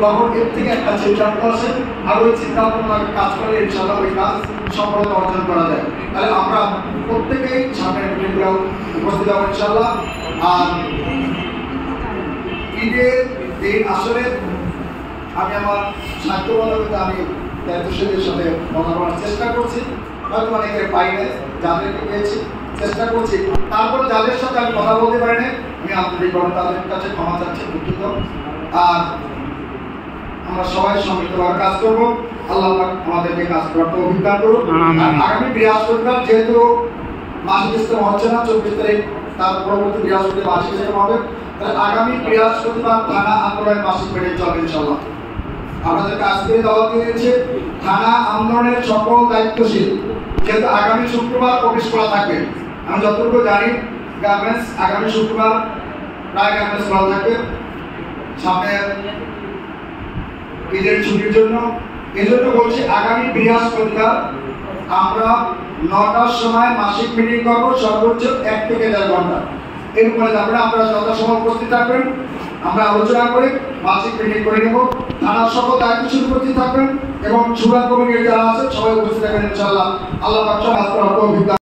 তখন এর থেকে একটা সিদ্ধান্ত আসে, আর ওই সিদ্ধান্ত কাজ করে ইনশাআল্লাহ ওই কাজ সফলতা অর্জন করা যায়। তাহলে আমরা প্রত্যেকেই সামনের মিটিংগুলো উপস্থিত হবো ইনশাআল্লাহ। আর ঈদের দিন আসলে আমি আমার সাহিত্যবন্ধকে আমি দায়িত্বশীলদের সাথে কথা বলার চেষ্টা করছি, হয়তো অনেকে পাই না, যাদেরকে পেয়েছি চেষ্টা করছি, তারপরে যাদের সাথে আমি কথা বলতে পারি না আমি আন্তরিকভাবে তাদের কাছে ক্ষমা চাচ্ছি, দুঃখিত। আর আমরা সবাই সম্মিলিতভাবে কাজ করবো, আল্লাহ আমাদেরকে কাজ করার তৌফিক দান করুন। আগামী বৃহস্পতিবার যেহেতু মাসিক ইজতেমা হচ্ছে না 24 তারিখ, তার পরবর্তী বৃহস্পতিবার মাসিক ইজতেমা হবে, তাহলে আগামী বৃহস্পতিবার থানা আন্দোলনের মাসিক মিটিং চলবে ইনশাআল্লাহ। আপনাদেরকে আজকে দাওয়াত দিয়েছে থানা আন্দোলনের সকল দায়িত্বশীল, যেহেতু আগামী শুক্রবার অফিস খোলা থাকবে, আমি যতটুকু জানি গার্মেন্টস আগামী শুক্রবার প্রায় গার্মেন্টস খোলা থাকবে সামনে ঈদের ছুটির জন্য। এই জন্য বলছি আগামী বৃহস্পতিবার আমরা 9টার সময় মাসিক মিটিং করবো, সর্বোচ্চ 1 থেকে 1.5 ঘন্টা। এরপরে আপনারা যথাসময় উপস্থিত থাকবেন, আমরা আলোচনা করে মাসিক মিটিং করে নেব। থানার সকল দায়িত্বশীল উপস্থিত থাকবেন এবং সুরা কমিটির যারা আছে সবাই উপস্থিত থাকবেন ইনশাআল্লাহ। আল্লাহ পাক সব